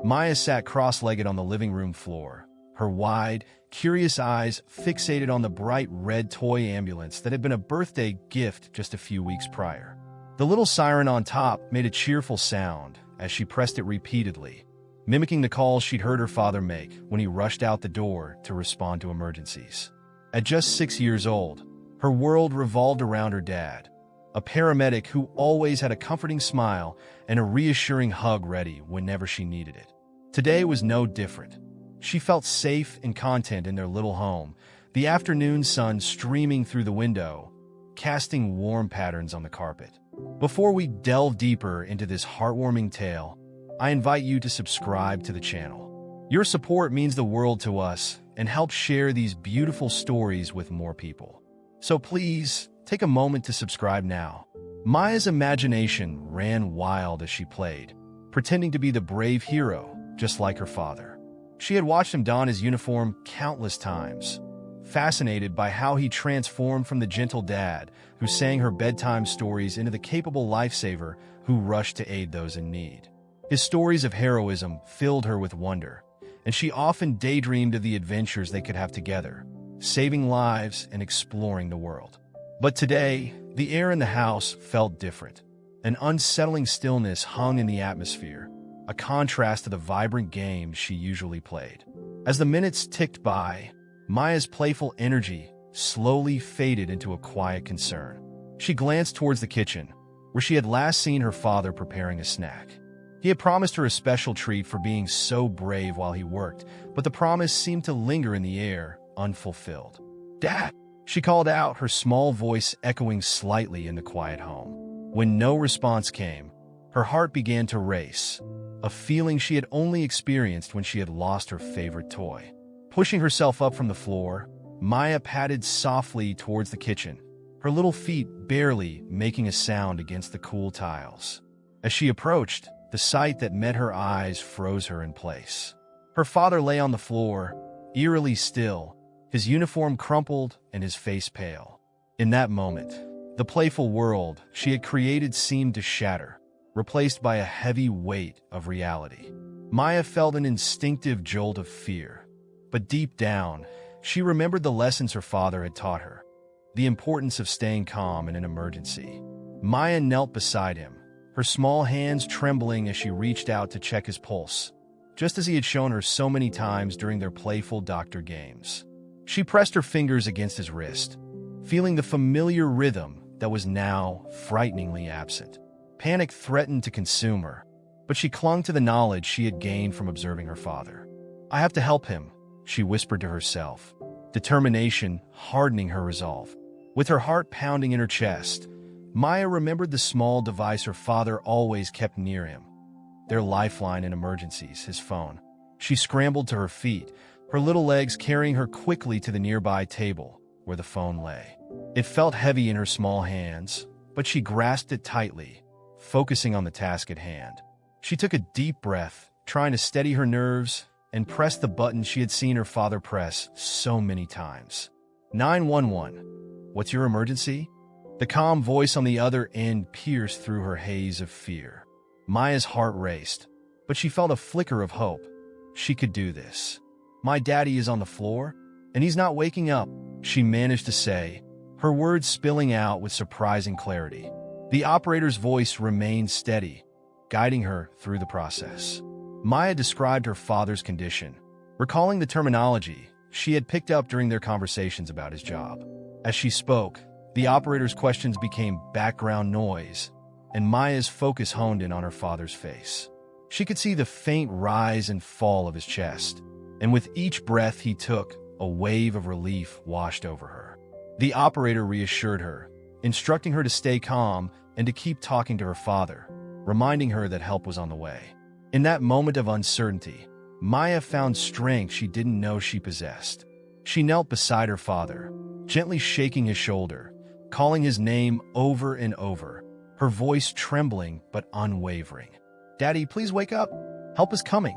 Maya sat cross-legged on the living room floor, her wide, curious eyes fixated on the bright red toy ambulance that had been a birthday gift just a few weeks prior. The little siren on top made a cheerful sound as she pressed it repeatedly, mimicking the calls she'd heard her father make when he rushed out the door to respond to emergencies. At just 6 years old, her world revolved around her dad, a paramedic who always had a comforting smile and a reassuring hug ready whenever she needed it. Today was no different. She felt safe and content in their little home, the afternoon sun streaming through the window, casting warm patterns on the carpet. Before we delve deeper into this heartwarming tale, I invite you to subscribe to the channel. Your support means the world to us and helps share these beautiful stories with more people. So please, take a moment to subscribe now. Maya's imagination ran wild as she played, pretending to be the brave hero, just like her father. She had watched him don his uniform countless times, fascinated by how he transformed from the gentle dad who sang her bedtime stories into the capable lifesaver who rushed to aid those in need. His stories of heroism filled her with wonder, and she often daydreamed of the adventures they could have together, saving lives and exploring the world. But today, the air in the house felt different. An unsettling stillness hung in the atmosphere, a contrast to the vibrant games she usually played. As the minutes ticked by, Maya's playful energy slowly faded into a quiet concern. She glanced towards the kitchen, where she had last seen her father preparing a snack. He had promised her a special treat for being so brave while he worked, but the promise seemed to linger in the air, unfulfilled. "Dad!" she called out, her small voice echoing slightly in the quiet home. When no response came, her heart began to race, a feeling she had only experienced when she had lost her favorite toy. Pushing herself up from the floor, Maya padded softly towards the kitchen, her little feet barely making a sound against the cool tiles. As she approached, the sight that met her eyes froze her in place. Her father lay on the floor, eerily still, his uniform crumpled and his face pale. In that moment, the playful world she had created seemed to shatter, replaced by a heavy weight of reality. Maya felt an instinctive jolt of fear, but deep down, she remembered the lessons her father had taught her, the importance of staying calm in an emergency. Maya knelt beside him, her small hands trembling as she reached out to check his pulse, just as he had shown her so many times during their playful doctor games. She pressed her fingers against his wrist, feeling the familiar rhythm that was now frighteningly absent. Panic threatened to consume her, but she clung to the knowledge she had gained from observing her father. "I have to help him," she whispered to herself, determination hardening her resolve. With her heart pounding in her chest, Maya remembered the small device her father always kept near him, their lifeline in emergencies, his phone. She scrambled to her feet, her little legs carrying her quickly to the nearby table where the phone lay. It felt heavy in her small hands, but she grasped it tightly, focusing on the task at hand. She took a deep breath, trying to steady her nerves, and pressed the button she had seen her father press so many times. 911. "What's your emergency?" The calm voice on the other end pierced through her haze of fear. Maya's heart raced, but she felt a flicker of hope. She could do this. "My daddy is on the floor, and he's not waking up," she managed to say, her words spilling out with surprising clarity. The operator's voice remained steady, guiding her through the process. Maya described her father's condition, recalling the terminology she had picked up during their conversations about his job. As she spoke, the operator's questions became background noise, and Maya's focus honed in on her father's face. She could see the faint rise and fall of his chest, and with each breath he took, a wave of relief washed over her. The operator reassured her, instructing her to stay calm and to keep talking to her father, reminding her that help was on the way. In that moment of uncertainty, Maya found strength she didn't know she possessed. She knelt beside her father, gently shaking his shoulder, calling his name over and over, her voice trembling but unwavering. "Daddy, please wake up. Help is coming."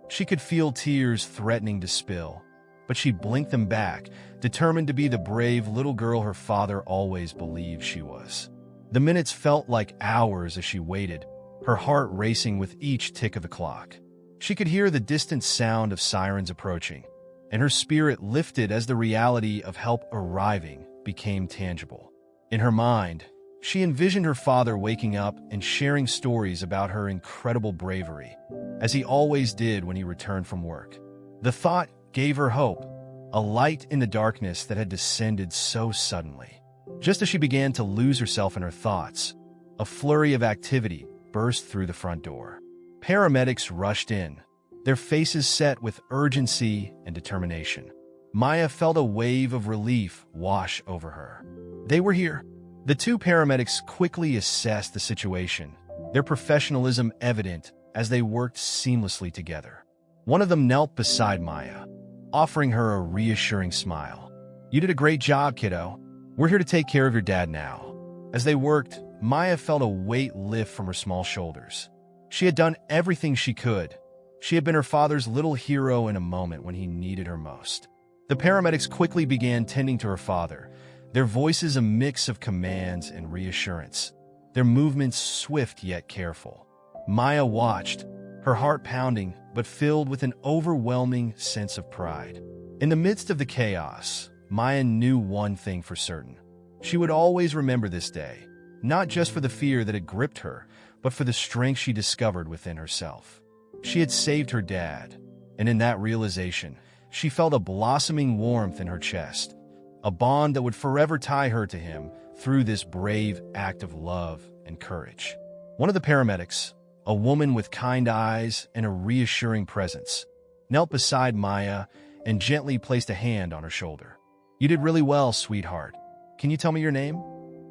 She could feel tears threatening to spill, but she blinked them back, determined to be the brave little girl her father always believed she was. The minutes felt like hours as she waited, her heart racing with each tick of the clock. She could hear the distant sound of sirens approaching, and her spirit lifted as the reality of help arriving became tangible. In her mind, she envisioned her father waking up and sharing stories about her incredible bravery, as he always did when he returned from work. The thought gave her hope, a light in the darkness that had descended so suddenly. Just as she began to lose herself in her thoughts, a flurry of activity burst through the front door. Paramedics rushed in, their faces set with urgency and determination. Maya felt a wave of relief wash over her. They were here. The two paramedics quickly assessed the situation, their professionalism evident as they worked seamlessly together. One of them knelt beside Maya, offering her a reassuring smile. "You did a great job, kiddo. We're here to take care of your dad now." As they worked, Maya felt a weight lift from her small shoulders. She had done everything she could. She had been her father's little hero in a moment when he needed her most. The paramedics quickly began tending to her father, their voices a mix of commands and reassurance, their movements swift yet careful. Maya watched, her heart pounding but filled with an overwhelming sense of pride. In the midst of the chaos, Maya knew one thing for certain. She would always remember this day, not just for the fear that had gripped her, but for the strength she discovered within herself. She had saved her dad, and in that realization, she felt a blossoming warmth in her chest, a bond that would forever tie her to him through this brave act of love and courage. One of the paramedics, a woman with kind eyes and a reassuring presence, knelt beside Maya and gently placed a hand on her shoulder. "You did really well, sweetheart. Can you tell me your name?"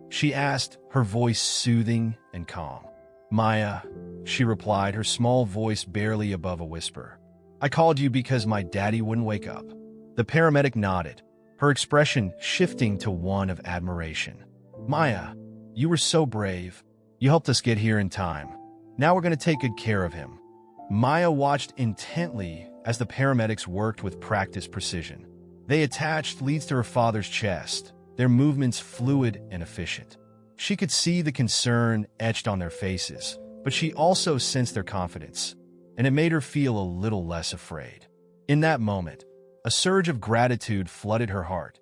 she asked, her voice soothing and calm. "Maya," she replied, her small voice barely above a whisper. "I called you because my daddy wouldn't wake up." The paramedic nodded, her expression shifting to one of admiration. "Maya, you were so brave. You helped us get here in time. Now we're going to take good care of him." Maya watched intently as the paramedics worked with practiced precision. They attached leads to her father's chest, their movements fluid and efficient. She could see the concern etched on their faces, but she also sensed their confidence, and it made her feel a little less afraid. In that moment, a surge of gratitude flooded her heart.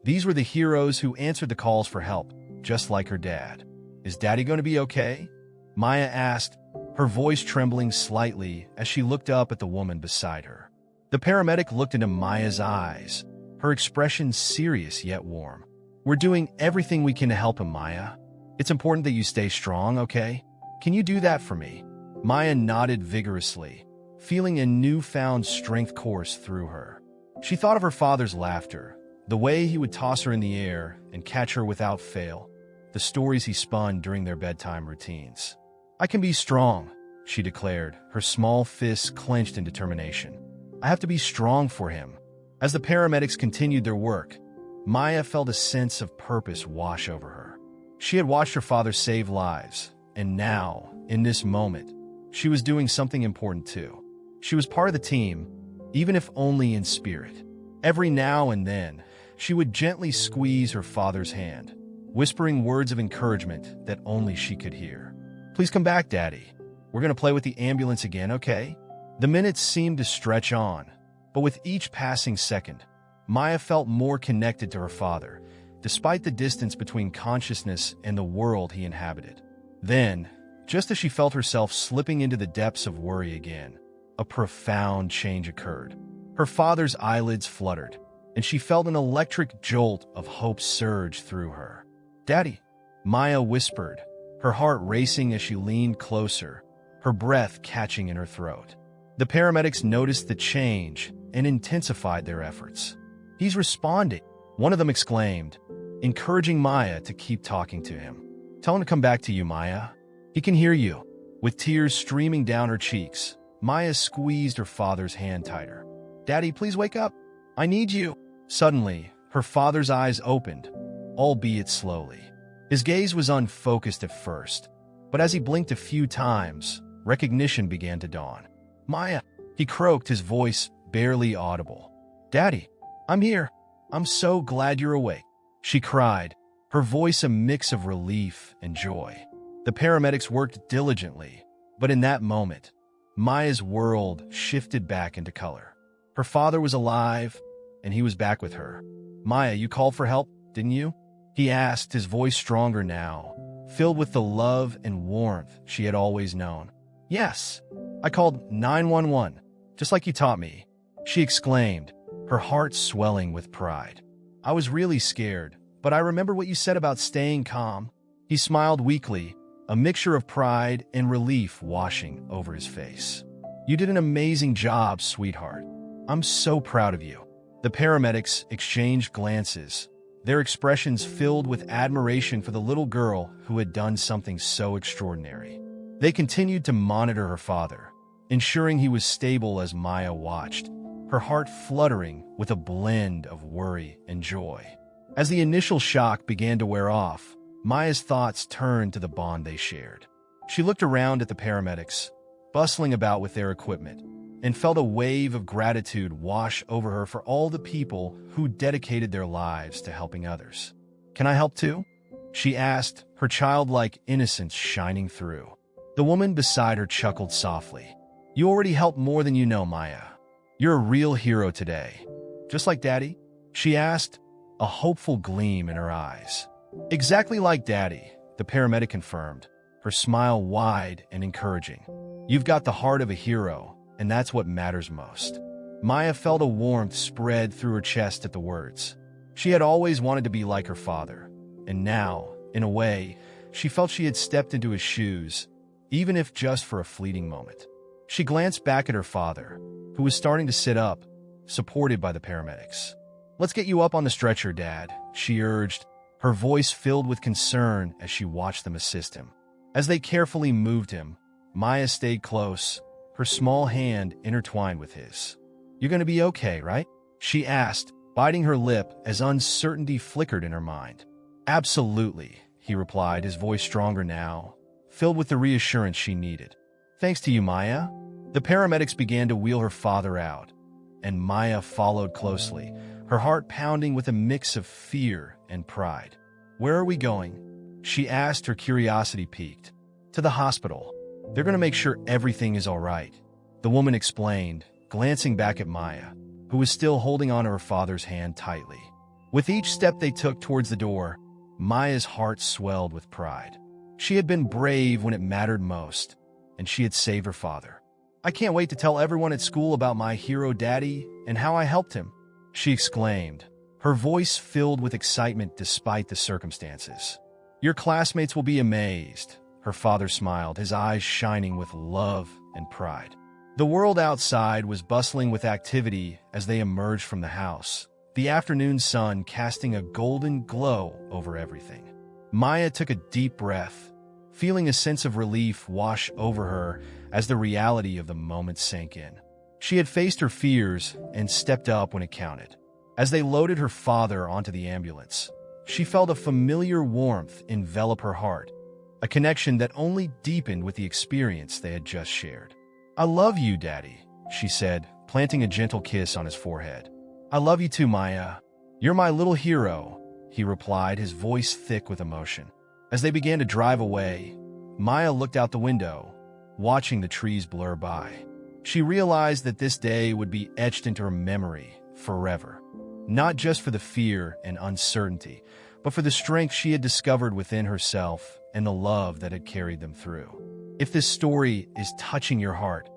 These were the heroes who answered the calls for help, just like her dad. "Is Daddy going to be okay?" Maya asked, her voice trembling slightly as she looked up at the woman beside her. The paramedic looked into Maya's eyes, her expression serious yet warm. "We're doing everything we can to help him, Maya. It's important that you stay strong, okay? Can you do that for me?" Maya nodded vigorously, feeling a newfound strength course through her. She thought of her father's laughter, the way he would toss her in the air and catch her without fail, the stories he spun during their bedtime routines. "I can be strong," she declared, her small fists clenched in determination. "I have to be strong for him." As the paramedics continued their work, Maya felt a sense of purpose wash over her. She had watched her father save lives, and now, in this moment, she was doing something important too. She was part of the team, even if only in spirit. Every now and then, she would gently squeeze her father's hand, whispering words of encouragement that only she could hear. "Please come back, Daddy. We're going to play with the ambulance again, okay?" The minutes seemed to stretch on, but with each passing second, Maya felt more connected to her father, despite the distance between consciousness and the world he inhabited. Then, just as she felt herself slipping into the depths of worry again, a profound change occurred. Her father's eyelids fluttered, and she felt an electric jolt of hope surge through her. "Daddy," Maya whispered, her heart racing as she leaned closer, her breath catching in her throat. The paramedics noticed the change and intensified their efforts. "He's responding," one of them exclaimed, encouraging Maya to keep talking to him. "Tell him to come back to you, Maya. He can hear you." With tears streaming down her cheeks, Maya squeezed her father's hand tighter. "Daddy, please wake up. I need you." Suddenly, her father's eyes opened, albeit slowly. His gaze was unfocused at first, but as he blinked a few times, recognition began to dawn. "Maya," he croaked, his voice barely audible. "Daddy, I'm here. I'm so glad you're awake," she cried, her voice a mix of relief and joy. The paramedics worked diligently, but in that moment, Maya's world shifted back into color. Her father was alive, and he was back with her. "Maya, you called for help, didn't you?" he asked, his voice stronger now, filled with the love and warmth she had always known. "Yes, I called 911, just like you taught me," she exclaimed, her heart swelling with pride. "I was really scared, but I remember what you said about staying calm." He smiled weakly, a mixture of pride and relief washing over his face. "You did an amazing job, sweetheart. I'm so proud of you." The paramedics exchanged glances, their expressions filled with admiration for the little girl who had done something so extraordinary. They continued to monitor her father, ensuring he was stable as Maya watched, her heart fluttering with a blend of worry and joy. As the initial shock began to wear off, Maya's thoughts turned to the bond they shared. She looked around at the paramedics, bustling about with their equipment, and felt a wave of gratitude wash over her for all the people who dedicated their lives to helping others. "Can I help too?" she asked, her childlike innocence shining through. The woman beside her chuckled softly. "You already helped more than you know, Maya. You're a real hero today. Just like Daddy?" she asked, a hopeful gleam in her eyes. "Exactly like Daddy," the paramedic confirmed, her smile wide and encouraging. "You've got the heart of a hero, and that's what matters most." Maya felt a warmth spread through her chest at the words. She had always wanted to be like her father, and now, in a way, she felt she had stepped into his shoes, even if just for a fleeting moment. She glanced back at her father, who was starting to sit up, supported by the paramedics. "Let's get you up on the stretcher, Dad," she urged, her voice filled with concern as she watched them assist him. As they carefully moved him, Maya stayed close, her small hand intertwined with his. "You're going to be okay, right?" she asked, biting her lip as uncertainty flickered in her mind. "Absolutely," he replied, his voice stronger now, filled with the reassurance she needed. "Thanks to you, Maya." The paramedics began to wheel her father out, and Maya followed closely, her heart pounding with a mix of fear and pride. "Where are we going?" she asked, her curiosity piqued. "To the hospital. They're going to make sure everything is all right," the woman explained, glancing back at Maya, who was still holding onto her father's hand tightly. With each step they took towards the door, Maya's heart swelled with pride. She had been brave when it mattered most, and she had saved her father. "I can't wait to tell everyone at school about my hero Daddy and how I helped him," she exclaimed, her voice filled with excitement despite the circumstances. "Your classmates will be amazed," her father smiled, his eyes shining with love and pride. The world outside was bustling with activity as they emerged from the house, the afternoon sun casting a golden glow over everything. Maya took a deep breath, feeling a sense of relief wash over her as the reality of the moment sank in. She had faced her fears and stepped up when it counted. As they loaded her father onto the ambulance, she felt a familiar warmth envelop her heart, a connection that only deepened with the experience they had just shared. "I love you, Daddy," she said, planting a gentle kiss on his forehead. "I love you too, Maya. You're my little hero," he replied, his voice thick with emotion. As they began to drive away, Maya looked out the window, watching the trees blur by. She realized that this day would be etched into her memory forever, not just for the fear and uncertainty, but for the strength she had discovered within herself and the love that had carried them through. If this story is touching your heart,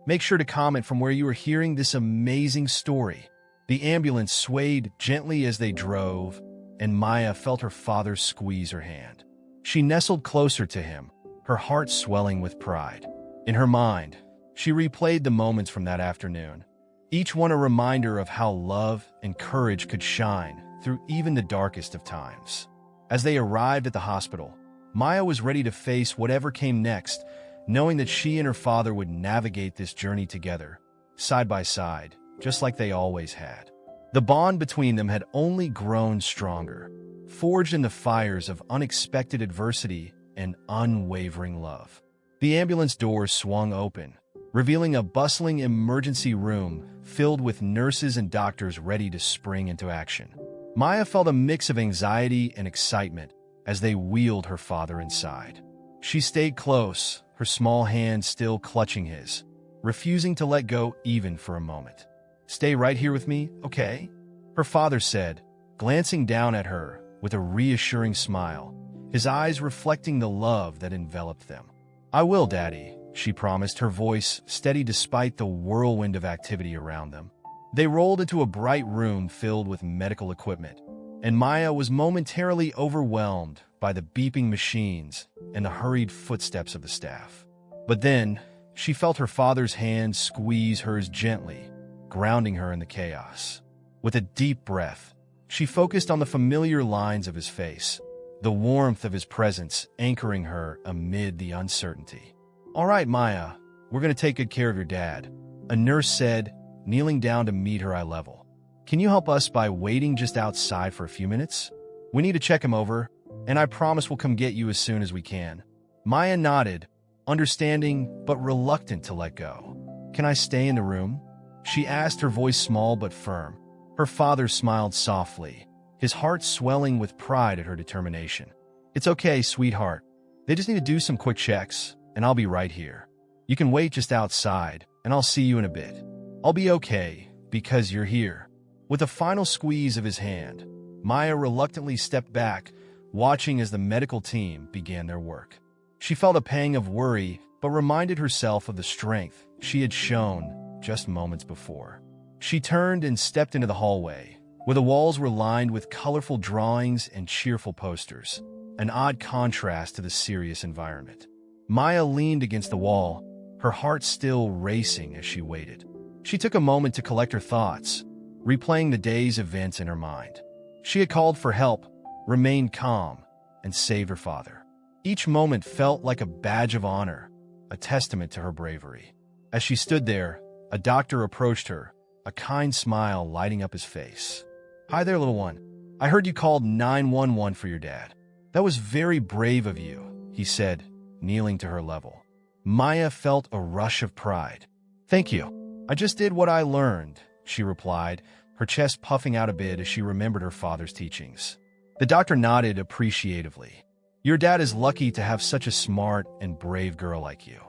make sure to comment from where you are hearing this amazing story. The ambulance swayed gently as they drove, and Maya felt her father squeeze her hand. She nestled closer to him, her heart swelling with pride. In her mind, she replayed the moments from that afternoon, each one a reminder of how love and courage could shine through even the darkest of times. As they arrived at the hospital, Maya was ready to face whatever came next, knowing that she and her father would navigate this journey together, side by side, just like they always had. The bond between them had only grown stronger, forged in the fires of unexpected adversity and unwavering love. The ambulance doors swung open, revealing a bustling emergency room filled with nurses and doctors ready to spring into action. Maya felt a mix of anxiety and excitement as they wheeled her father inside. She stayed close, her small hand still clutching his, refusing to let go even for a moment. "Stay right here with me, okay?" her father said, glancing down at her with a reassuring smile, his eyes reflecting the love that enveloped them. "I will, Daddy," she promised, her voice steady despite the whirlwind of activity around them. They rolled into a bright room filled with medical equipment, and Maya was momentarily overwhelmed by the beeping machines and the hurried footsteps of the staff. But then, she felt her father's hand squeeze hers gently, grounding her in the chaos. With a deep breath, she focused on the familiar lines of his face, the warmth of his presence anchoring her amid the uncertainty. "All right, Maya, we're going to take good care of your dad," a nurse said, kneeling down to meet her eye level. "Can you help us by waiting just outside for a few minutes? We need to check him over, and I promise we'll come get you as soon as we can." Maya nodded, understanding but reluctant to let go. "Can I stay in the room?" she asked, her voice small but firm. Her father smiled softly, his heart swelling with pride at her determination. "It's okay, sweetheart. They just need to do some quick checks, and I'll be right here. You can wait just outside, and I'll see you in a bit. I'll be okay, because you're here." With a final squeeze of his hand, Maya reluctantly stepped back, watching as the medical team began their work. She felt a pang of worry, but reminded herself of the strength she had shown just moments before. She turned and stepped into the hallway, where the walls were lined with colorful drawings and cheerful posters, an odd contrast to the serious environment. Maya leaned against the wall, her heart still racing as she waited. She took a moment to collect her thoughts, replaying the day's events in her mind. She had called for help, remained calm, and saved her father. Each moment felt like a badge of honor, a testament to her bravery. As she stood there, a doctor approached her, a kind smile lighting up his face. "Hi there, little one. I heard you called 911 for your dad. That was very brave of you," he said, kneeling to her level. Maya felt a rush of pride. "Thank you. I just did what I learned," she replied, her chest puffing out a bit as she remembered her father's teachings. The doctor nodded appreciatively. "Your dad is lucky to have such a smart and brave girl like you.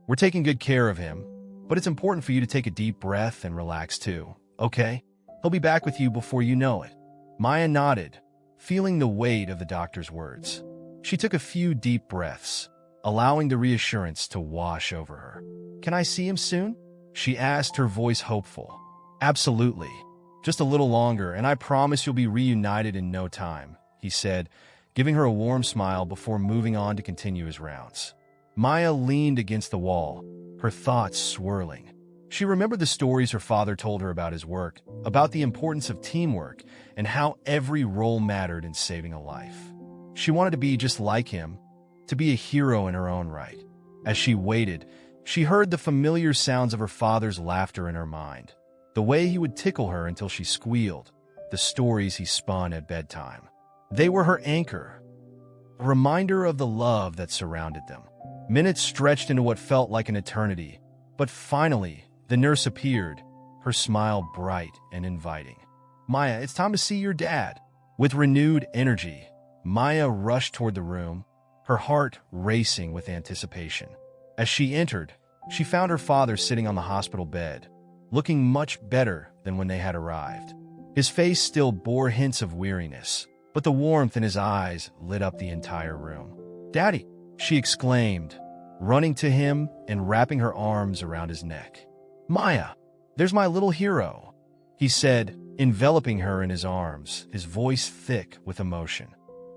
We're taking good care of him, but it's important for you to take a deep breath and relax too, okay? He'll be back with you before you know it." Maya nodded, feeling the weight of the doctor's words. She took a few deep breaths, allowing the reassurance to wash over her. "Can I see him soon?" she asked, her voice hopeful. "Absolutely. Just a little longer, and I promise you'll be reunited in no time," he said, giving her a warm smile before moving on to continue his rounds. Maya leaned against the wall, her thoughts swirling. She remembered the stories her father told her about his work, about the importance of teamwork, and how every role mattered in saving a life. She wanted to be just like him, to be a hero in her own right. As she waited, she heard the familiar sounds of her father's laughter in her mind, the way he would tickle her until she squealed, the stories he spun at bedtime. They were her anchor, a reminder of the love that surrounded them. Minutes stretched into what felt like an eternity, but finally, the nurse appeared, her smile bright and inviting. "Maya, it's time to see your dad." With renewed energy, Maya rushed toward the room, her heart racing with anticipation. As she entered, she found her father sitting on the hospital bed, looking much better than when they had arrived. His face still bore hints of weariness, but the warmth in his eyes lit up the entire room. "Daddy," she exclaimed, running to him and wrapping her arms around his neck. "Maya, there's my little hero," he said, enveloping her in his arms, his voice thick with emotion.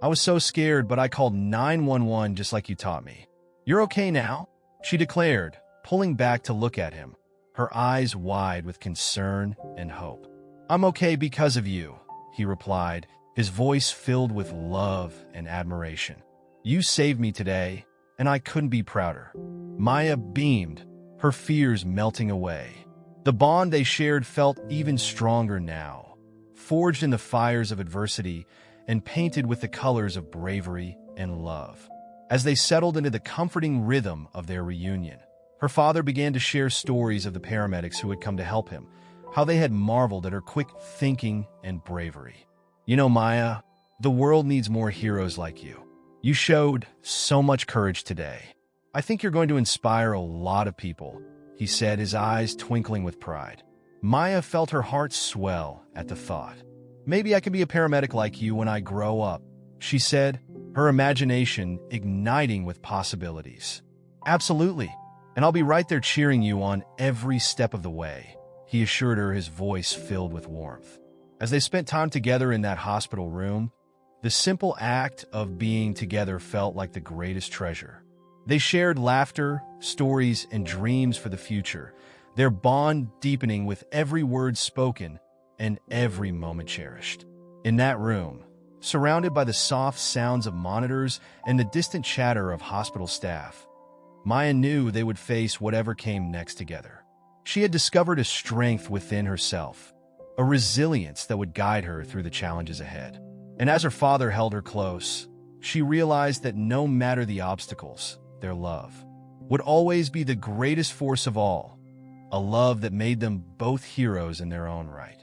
"I was so scared, but I called 911 just like you taught me. You're okay now?" she declared, pulling back to look at him, her eyes wide with concern and hope. "I'm okay because of you," he replied, his voice filled with love and admiration. "You saved me today, and I couldn't be prouder." Maya beamed, her fears melting away. The bond they shared felt even stronger now, forged in the fires of adversity and painted with the colors of bravery and love. As they settled into the comforting rhythm of their reunion, her father began to share stories of the paramedics who had come to help him, how they had marveled at her quick thinking and bravery. "You know, Maya, the world needs more heroes like you. You showed so much courage today. I think you're going to inspire a lot of people, he said, his eyes twinkling with pride. Maya felt her heart swell at the thought. Maybe I can be a paramedic like you when I grow up, she said, her imagination igniting with possibilities. Absolutely, and I'll be right there cheering you on every step of the way, he assured her, his voice filled with warmth. As they spent time together in that hospital room, the simple act of being together felt like the greatest treasure. They shared laughter, stories, and dreams for the future, their bond deepening with every word spoken and every moment cherished. In that room, surrounded by the soft sounds of monitors and the distant chatter of hospital staff, Maya knew they would face whatever came next together. She had discovered a strength within herself, a resilience that would guide her through the challenges ahead. And as her father held her close, she realized that no matter the obstacles, their love would always be the greatest force of all, a love that made them both heroes in their own right.